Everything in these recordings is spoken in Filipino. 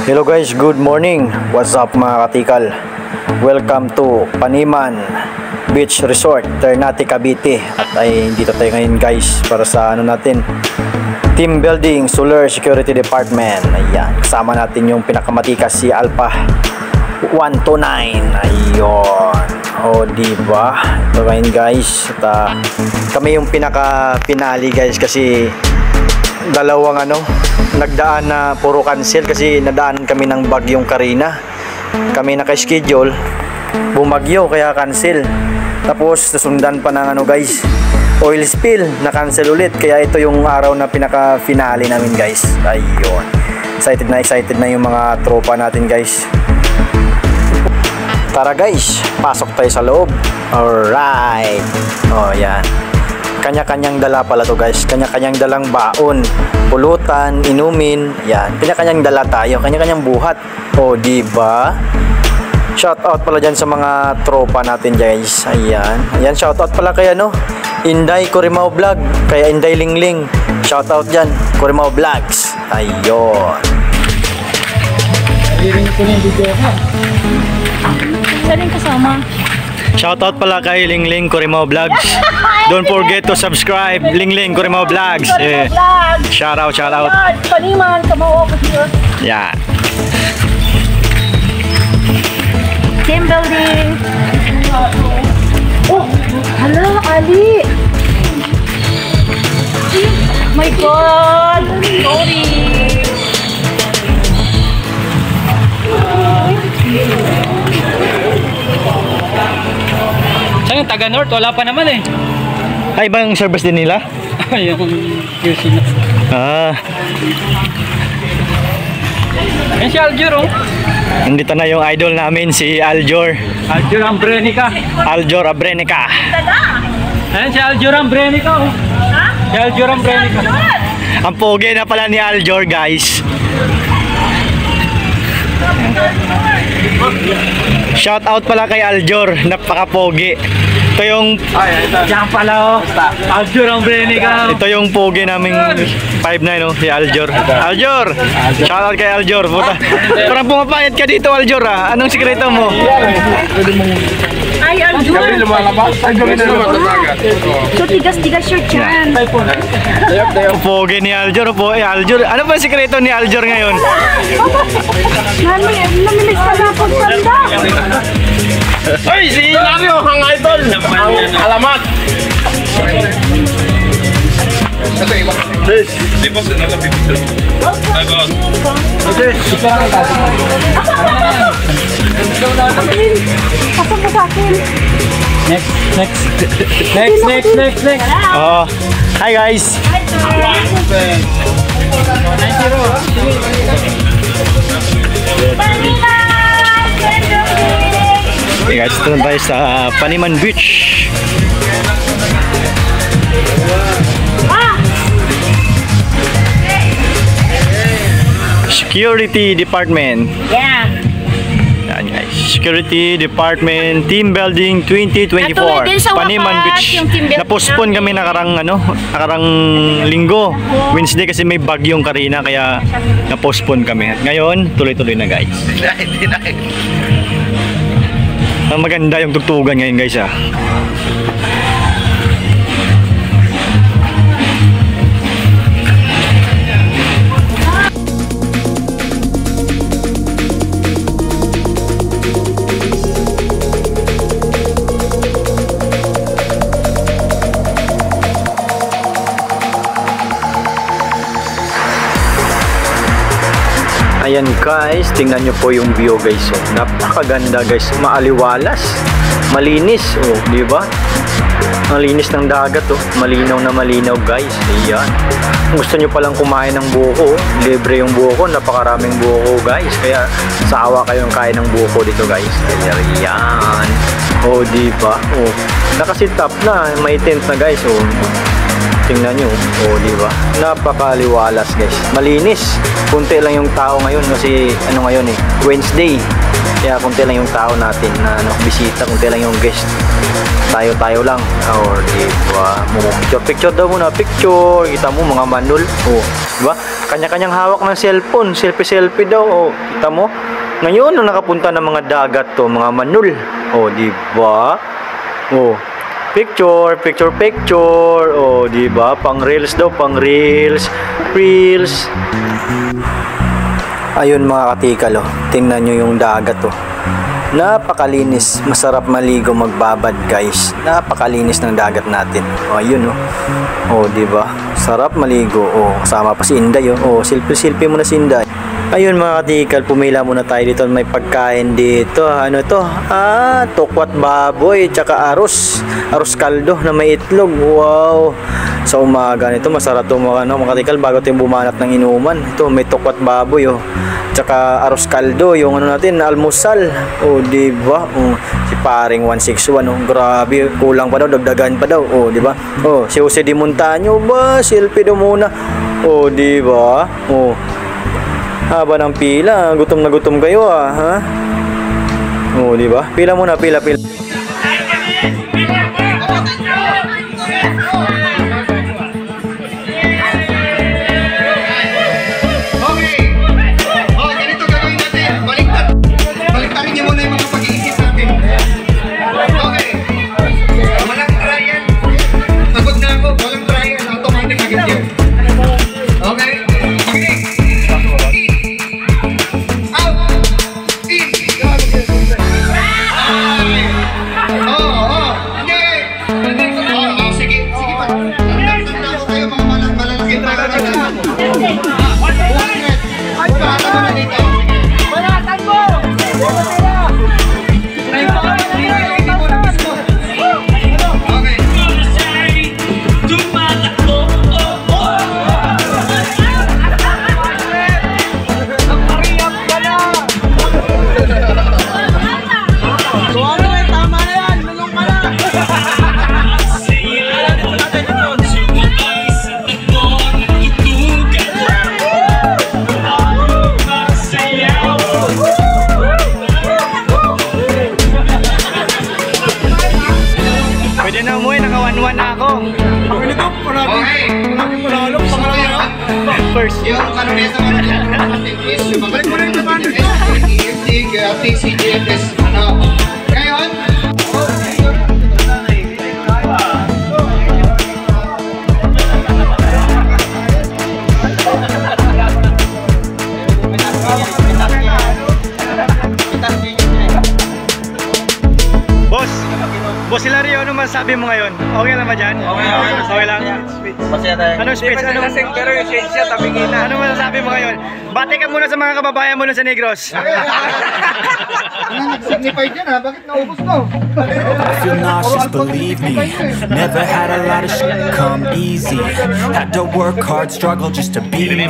Hello guys, good morning. What's up mga katikal? Welcome to Paniman Beach Resort, Ternate, Cavite. At ay dito tayo ngayon guys para sa natin, team building solar security department. Ayan, kasama natin yung pinakamatikas si Alpha 129. Ayun. O diba? Ito ngayon guys. At, kami yung pinaka-pinali guys kasi dalawang nagdaan na puro cancel kasi nadaanan kami ng bagyong Karina. Kami naka-schedule, bumagyo kaya cancel. Tapos susundan pa ng guys, oil spill, na cancel ulit. Kaya ito yung araw na pinaka-finale namin guys. Ayun. Excited na yung mga tropa natin guys. Tara guys, pasok tayo sa loob. Alright. Oh yan. Kanya-kanyang dala pala to guys. Kanya-kanyang dalang baon, pulutan, inumin. Yan. Kanya-kanyang dala tayo. Kanya-kanyang buhat. O, diba? Shout out pala dyan sa mga tropa natin guys. Ayan. Ayan, shout out pala kay Inday Corimao Vlog. Kaya Inday Lingling. Shout out dyan. Corimao Vlogs. Ayun. Hiririn ko na yung video ha. Saan yung kasama? Shoutout pala kay Lingling Corimao Vlogs. Don't forget to subscribe Lingling Corimao Vlogs. Shout out. Paniman, come over here. Yeah. Team building. Oh, hello, Ali. My God. Sorry. Saan yung taga North? Wala pa naman eh. Ay, ba yung service din nila? Yung QC na. Yan si Aljur oh. Nandito na yung idol namin, si Aljor. Aljur Ambrenica. Aljor Abrenica. Ayan si Aljur Ambrenica oh. Si Aljur Ambrenica. Ang pogi na pala ni Aljor guys. Shout out pala kay Aljor, napaka-pogi. Ito yung Diyan pala oh. Aljur Ambrenica. ito yung pogi naming 5'9" si Aljor. Aljor! Shout out kay Aljor. Puta. Parang pumapayat ka dito Aljor ah. Anong sikreto mo? Ay, Aljur. So, tigas-tigas your chan. Pogi ni Aljor po. Aljor, ano ba sikreto ni Aljor ngayon? Namilig pa na akong sanda. Hoy, si Ilario, ang idol! Ang alamat! Please! Di ba sila na pipicture? Agos! Pasok mo sa akin. Next. Oh. Hi guys. Okay guys, ito na tayo sa Paniman Beach. Security Department. Yeah. Yan guys, Security Department Team Building 2024. Natuloy din sa Paniman wakas Beach. yung team building Na-postpone kami nakarang linggo. Wednesday kasi may bagyong Karina kaya na-postpone kami. At ngayon, tuloy-tuloy na guys. Ang maganda yung tugtugan ngayon guys ah. Ayan guys, tingnan nyo po yung view guys. Oh. Napakaganda guys, maaliwalas, malinis, oh, di ba? Ang linis ng dagat, oh. Malinaw na malinaw guys. Ayan. Kung gusto nyo palang kumain ng buko, libre yung buko, napakaraming buko guys. Kaya sawa kayong kain ng buko dito guys. Ayan. Oh, di ba? Oh, nakasit up na, may tent na guys. Oh. Tingnan nyo, oh, di ba? Napakaliwalas guys. Malinis. Kunti lang yung tao ngayon kasi ngayon Wednesday. Kaya kunti lang yung tao natin na bisita, kunti lang yung guest. Tayo lang. Or diba, picture daw muna, picture. Kita mo mga manul. Oh, diba? Kanya-kanyang hawak ng cellphone, selfie daw. Oh, kita mo? Ngayon, nung nakapunta ng mga dagat to, mga manul. Oh, diba? Oh, picture. Oh, diba? Pang reels daw, pang reels. Ayun mga katikal, oh. Tingnan nyo yung dagat, oh. Napakalinis, masarap maligo, magbabad guys. Napakalinis ng dagat natin. Oh, ayun, oh. Oh, diba? Sarap maligo. Oh, kasama pa si Inday, oh. Oh, selfie mo na si Inday. Ayun mga katikal, pumila muna tayo dito. May pagkain dito. Ano to? Tokwat baboy, tsaka arroz kaldo na may itlog. Wow. Sa umaga nito, masarap to mga katikal, bago tayong bumanat ng inuman. Ito, may tokwat baboy, oh. Tsaka arroz kaldo, yung natin, almusal. Oh, diba? Si paring 161, oh. Grabe, kulang pa daw, dagdagan pa daw. Oh, diba? Oh, si Jose Di Montaño, ba? Selfie daw muna. Oh, diba? Oh. Haba ng pila, gutom na gutom kayo, ha? Oh, diba? Pila muna, pila. First. Yung kanonesa mo is yung mabalik mo rin naman TCGFS ngayon Boss Hilario, ano masasabi mo ngayon? Okay lang ba dyan? Okay lang? Masaya tayo. Anong speech? Pero yung shade siya, tabingin na. Ano masasabi mo ngayon? Bati ka muna sa mga kababayan mo sa Negros. nag-signify dyan ha, bakit naubos mo? I feel nauseous, believe me. Never had a lot of shit come easy. Had to work hard, struggle just to be me.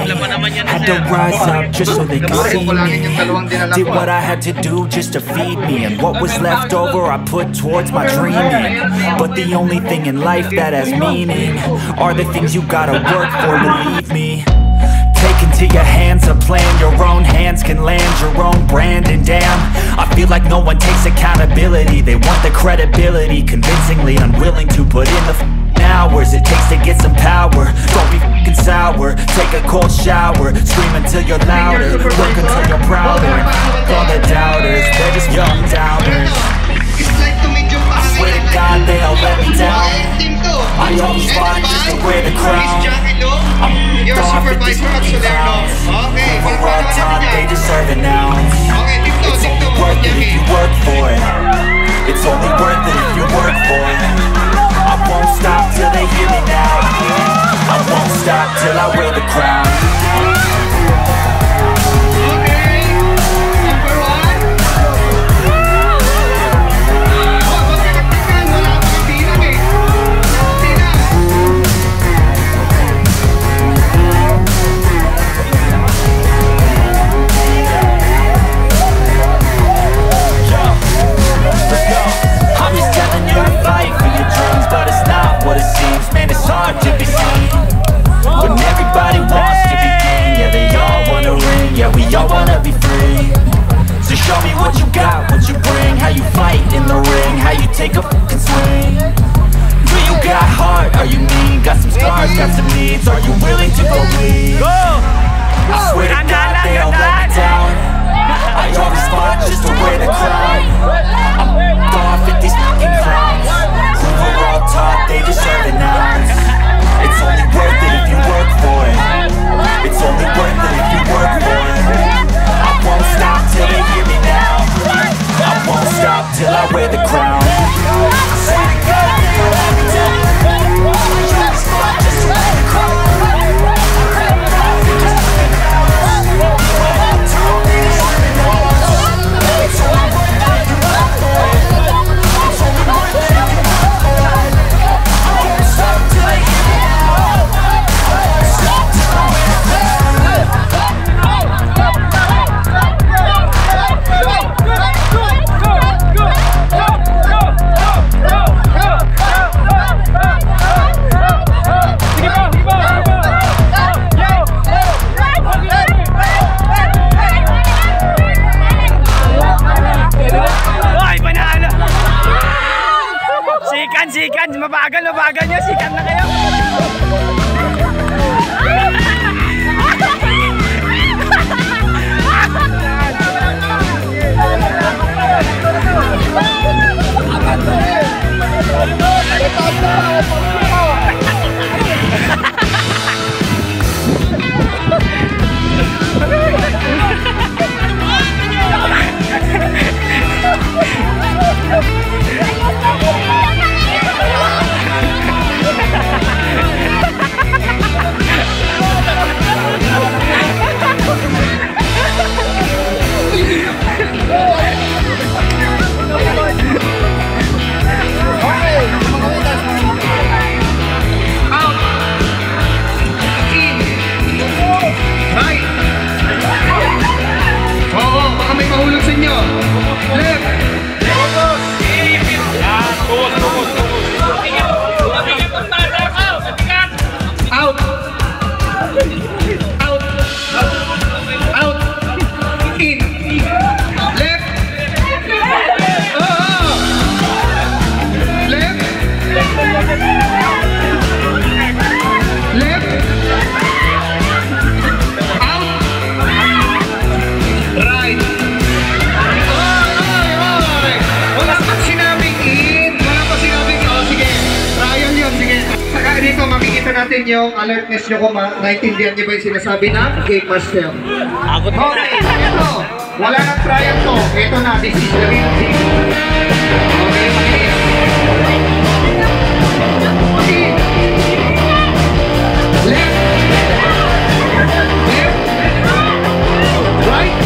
Had to rise up just so they could see me. Did what I had to do just to feed me. And what was left over I put towards my dreaming. But the only thing in life that has meaning are the things you gotta work for, believe me. Take into your hands a plan, your own hands can land your own brand. And damn, I feel like no one takes accountability. They want the credibility, convincingly unwilling to put in the hours it takes to get some power. Don't be f***ing sour, take a cold shower, scream until you're louder, work until you're prouder. And all the doubters, they're just young doubters. I swear to God they all let me down. I always fought just to wear the crown. I'm off with these fucking clowns. Who were all taught they deserve it now. It's only worth it if you work for it. It's only worth it if you work for it. I won't stop till they hear me now. I won't stop till I wear the crown. take a fucking swing? Do you got heart? Are you mean? Got some scars, got some needs. Are you willing to go bleed? I swear to God they all let me down. I always fought just to wear the crown. I'm off at these fucking clowns who were all taught they deserve an ounce. It's only worth it if you work for it. It's only worth it if you work for it. I won't stop till they hear me now. I won't stop till I wear the crown. I swear to God they all let me down. I always fought just to wear the crown. Sikan, mabagal nyo, sikan na kayo. Natin yung alertness nyo kung naintindihan nyo ba yung sinasabi ng Game Master. Okay, ito. Wala nang trial to. Ito na, this is the real thing. Okay, okay. Left. Left. Right.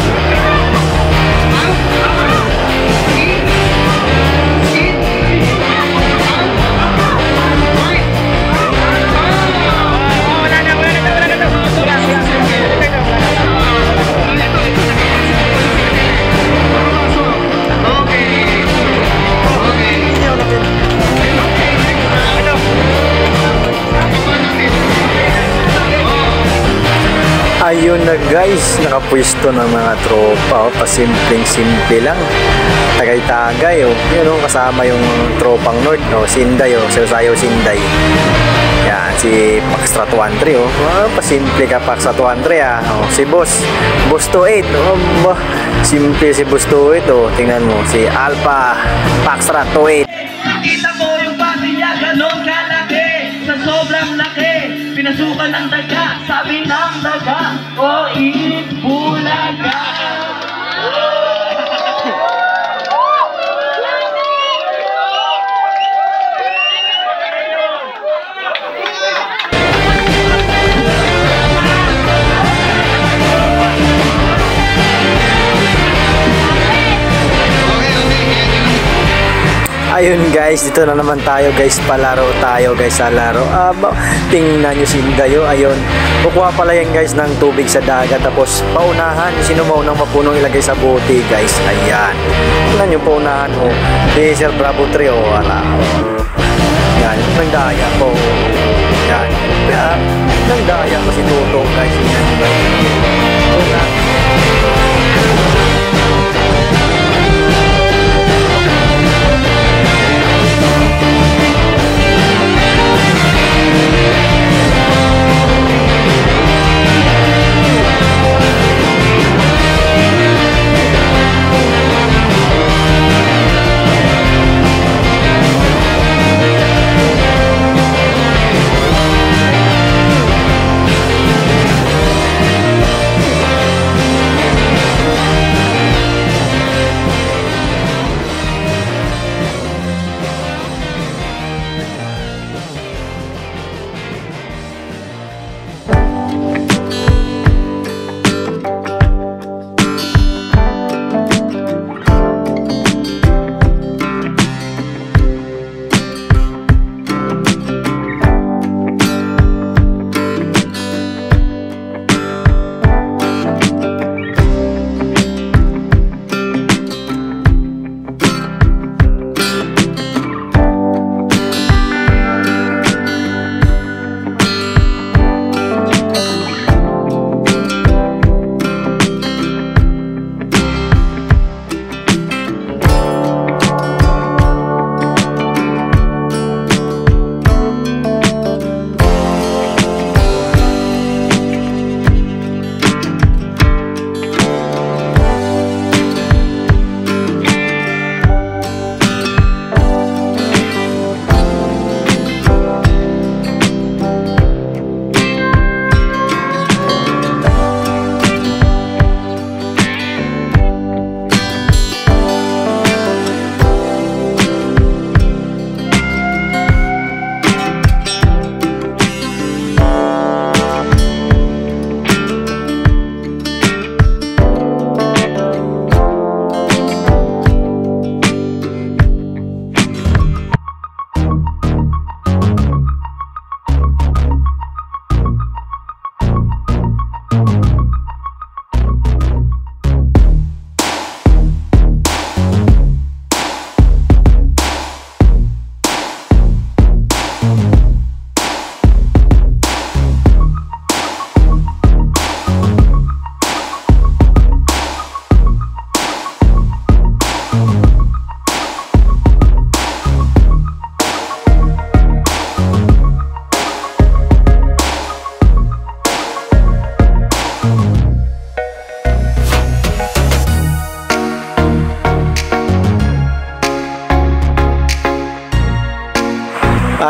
Out. In. In. Out. Right. Ayun na guys, nakapwesto ng mga tropa, pasimpleng-simple lang, tagay-tagay, yun kasama yung tropang North, Sinday, Sayo Sinday. Yan, si Paxtra 23, pasimple ka Paxtra 23, si Boss 28, simple si Boss 28, tingnan mo, si Alpha Paxtra 28. Nakita mo yung bati niya, ganon kalaki, sa sobrang laki, pinasukan ng daga, sabi ng daga, o Bulaga. Ayun guys, dito na naman tayo guys, palaro tayo guys sa laro. Tingnan nyo Sindayo, ayun. Kukuha pala yan guys ng tubig sa dagat, tapos paunahan, sino maunang mapunong ilagay sa bote guys. Ayan. Tingnan nyo paunahan si Sir Bravo 3 wala. Yan, nang daya po. Yan. Nang daya kasi tutong guys. Yan guys.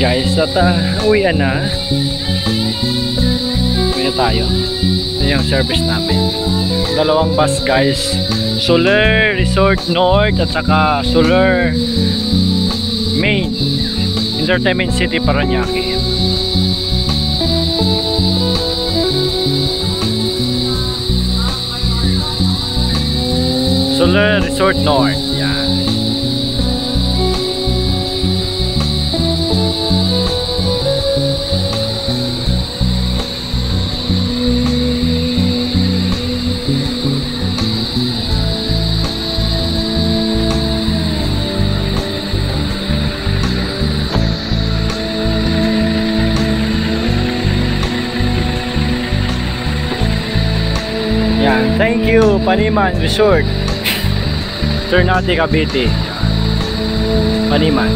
guys, at uwian na. Uwi na tayo. Ito yung service namin. Dalawang bus guys. Solar Resort North at saka Solar Main Entertainment City Paranaque. Solar Resort North. Yan. Yan. Thank you Paniman Resort Ternate, Cavite. Paniman.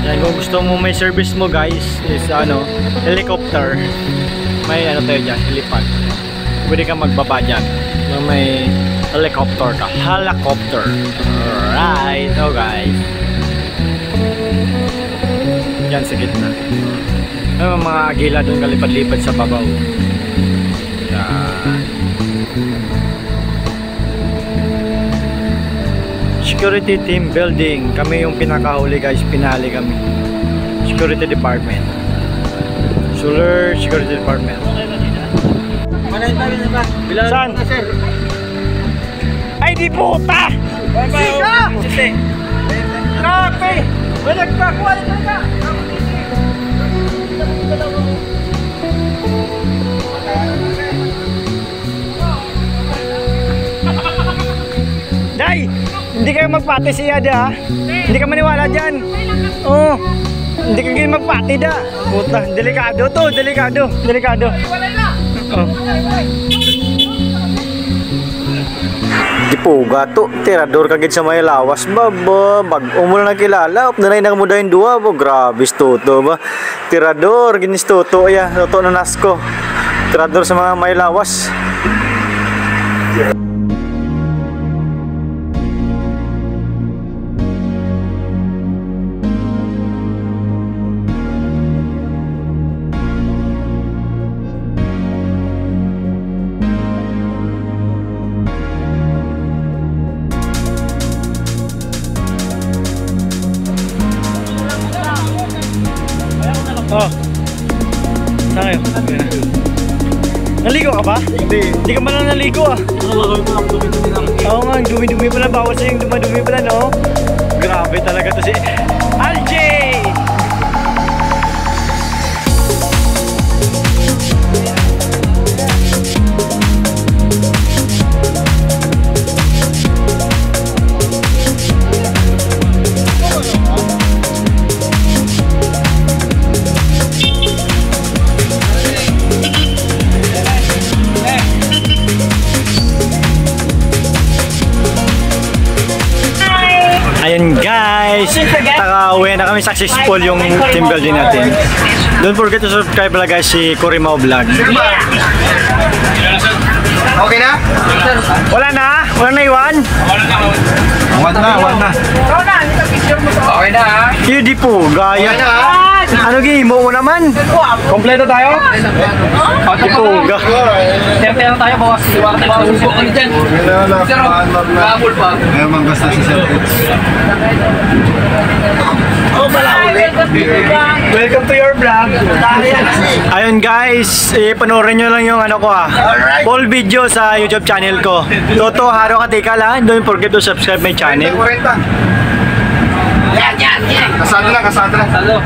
Yan, kung gusto mo may service mo guys is ano, helicopter. May ano tayo dyan, helipad. Pwede kang magbaba dyan. May helicopter ka. Helicopter. Alright. So guys. Yan sa gitna. May mga agila doon kalipad-lipad sa babaw. Security team building. Kami yung pinakahuli guys. Pinali kami. Security department. Solar security department. Saan? Ay di puta! Sika! Kape! Wala kakuha ka! Day! Hindi kayo magpati siya da. Hindi ka maniwala dyan. Oo. Hindi kayo magpati da. Puta, delikado to. Delikado. Delikado. Oh. Di puga to. Tirador kagid sa may lawas ba? Bag-o mo na nakilala. Upnanay na kamudahin dua. Grabe toto ba? Tirador. Ginis toto. Ya. Toto na nasko. Tirador sa mga may lawas. Oh. Saan kayo? Naligo ka ba? Hindi. Hindi ka man naligo ah. Oo nga, dumi-dumi pala. Bawal sa yung dumadumi pala, no? Grabe talaga to si Aljay! Ayun guys, taka-uwi na kami, successful yung team building natin. Don't forget to subscribe pala guys si Corimao Vlog. Okay na? Wala na? Wala na iwan? Wala na. Okay na ha? Hindi po, gaya. Ano gimo mo naman? Kompleto tayo? Hindi po, Terte lang tayo, bawas. Bawas ko dyan. Pero, kabul pa. Ngayon basta si Sir. welcome to your vlog. Ayun guys, panoorin nyo lang yung ano ko full video sa YouTube channel ko. Toto Haro Katikal ha. Don't forget to subscribe my channel. Kasado lang. Salo.